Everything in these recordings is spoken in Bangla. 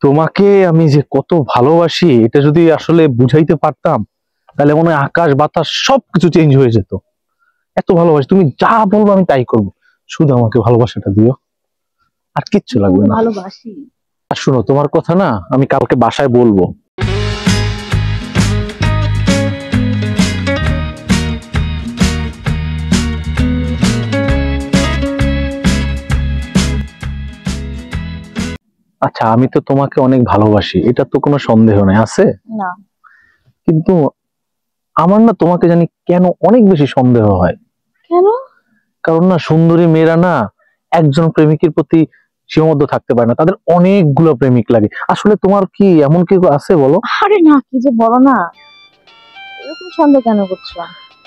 তোমাকে আমি যে কত ভালোবাসি এটা যদি আসলে বুঝাইতে পারতাম তাহলে মনে হয় আকাশ বাতাস সবকিছু চেঞ্জ হয়ে যেত। এত ভালোবাসি, তুমি যা বলবো আমি তাই করবো, শুধু আমাকে ভালোবাসাটা দিও, আর কিচ্ছু লাগবে না। ভালোবাসি। আর শোনো, তোমার কথা না আমি কালকে বাসায় বলবো। আচ্ছা, আমি তো তোমাকে অনেক ভালোবাসি, এটা তো কোনো সন্দেহ নেই, আছে না। কিন্তু আমার না তোমাকে জানি কেন অনেক বেশি সন্দেহ হয়। কেন? কারণ না, সুন্দরী মেয়েরা না একজন প্রেমিকের প্রতি সীমাবদ্ধ থাকতে পারে না, তাদের অনেকগুলো প্রেমিক লাগে। আসলে তোমার কি এমন কেউ আছে বলো? আরে না, কি যে বলো না, এরকম সন্দেহ কেন করছো?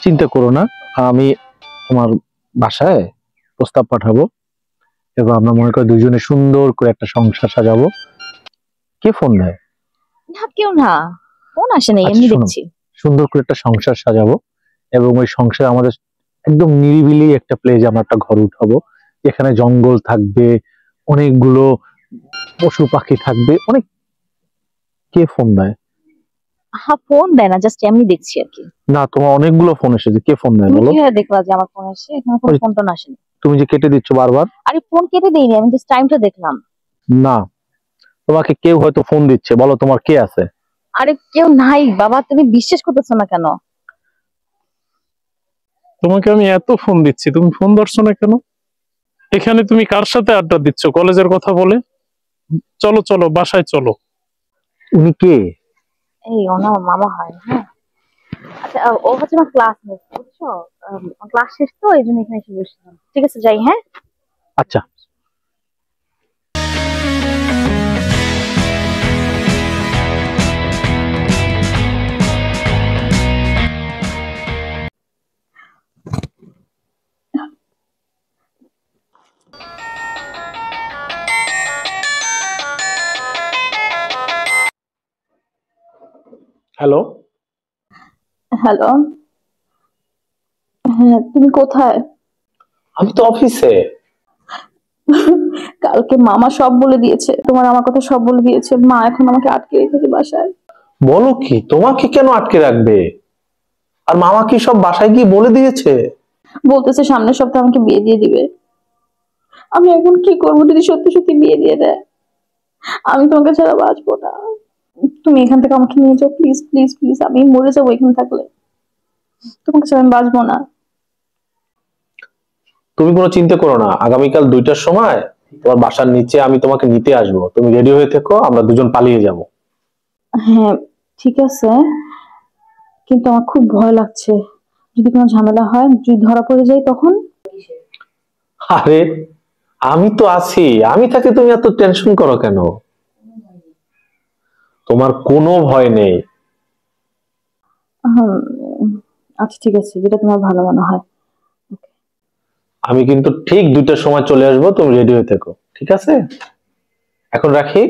চিন্তা করো না, আমি তোমার বাসায় প্রস্তাব পাঠাবো এবং আমরা মনে করি দুজনে সুন্দর করে একটা সংসার সাজাবো। কে ফোন দেয়? না, কেউ না, ফোন আসে নাই, আচ্ছা, এমনি শোনো, দেখছি। সুন্দর করে একটা সংসার সাজাবো এবং ওই সংসারে আমাদের একদম নিরিবিলি একটা প্লেসে আমরা একটা ঘর উঠাবো, যেখানে জঙ্গল থাকবে, অনেকগুলো পশু পাখি থাকবে, অনেক। কে ফোন দেয়? হ্যাঁ, ফোন দেয় না, জাস্ট এমনি দেখছি আর কি। না, তোমার অনেকগুলো ফোন এসেছে, কে ফোন দেয় তুমি বলো? কিভাবে দেখলা যে আমার ফোন এসে? এখানে কোনো ওই ফোন টোন আসেনি। তুমি যে কেটে দিচ্ছ বারবার। আরে ফোন কেটে দেইনি, আমি জাস্ট টাইমটা দেখলাম। না, তোমাকে কেউ হয়তো ফোন দিচ্ছে, বলো তোমার কে আছে? আরে কেউ নাই বাবা, তুমি বিশ্বাস করতেছো না কেন? তোমাকে আমি এত ফোন দিচ্ছি, তুমি ফোন ধরছো না কেন? এখানে তুমি কার সাথে আড্ডা দিচ্ছ কলেজের কথা বলে? চলো চলো, বাসায় চলো। উনি কে? এই ওনার মামা হয়। হ্যাঁ, আচ্ছা, ও হচ্ছে আমার ক্লাসমেট, বুঝছো? ক্লাস শেষ তো, এই জন্য এখানে এসে বসছিলাম। ঠিক আছে, যাই। হ্যাঁ, আচ্ছা। হ্যালো। হ্যালো। হ্যাঁ, তুমি কোথায়? আমি তো অফিসে। কালকে মামা সব বলে দিয়েছে, তোমার আমার কথা সব বলে দিয়েছে। মা এখন আমাকে আটকে রেখেছে বাসায়। বলো কি, তোমাকে কেন আটকে রাখবে? আর মামা কি সব বাসায় গিয়ে বলে দিয়েছে? বলতেছে সামনের সপ্তাহে আমাকে বিয়ে দিয়ে দিবে। আমি এখন কি করবো যদি সত্যি সত্যি বিয়ে দিয়ে দেয়? আমি তোমাকে ছাড়া বাঁচবো না। তুমি এখান থেকে আমাকে নিয়ে যাও, প্লিজ প্লিজ প্লিজ। আমি মরে যাবো এখানে থাকলে, তোমাকে ছাড়া আমি বাঁচবো না। তুমি কোনো চিন্তা করো না, আগামীকাল 2টার সময় তোমার বাসার নিচে আমি তোমাকে নিতে আসবো, তুমি রেডি হয়ে থেকো, আমরা দুজন পালিয়ে যাব। হ্যাঁ, ঠিক আছে, কিন্তু আমার খুব ভয় লাগছে। যদি কোনো ঝামেলা হয়, যদি ধরা পড়ে যাই তখন? আরে, আমি তো আছি, আমি থাকি, তুমি এত টেনশন করো কেন? তোমার কোনো ভয় নেই। আচ্ছা ঠিক আছে, যেটা তোমার ভালো মনে হয়। আমি কিন্তু ঠিক 2টার সময় চলে আসবো, তুমি রেডি হয়ে থেকো, ঠিক আছে? এখন রাখি।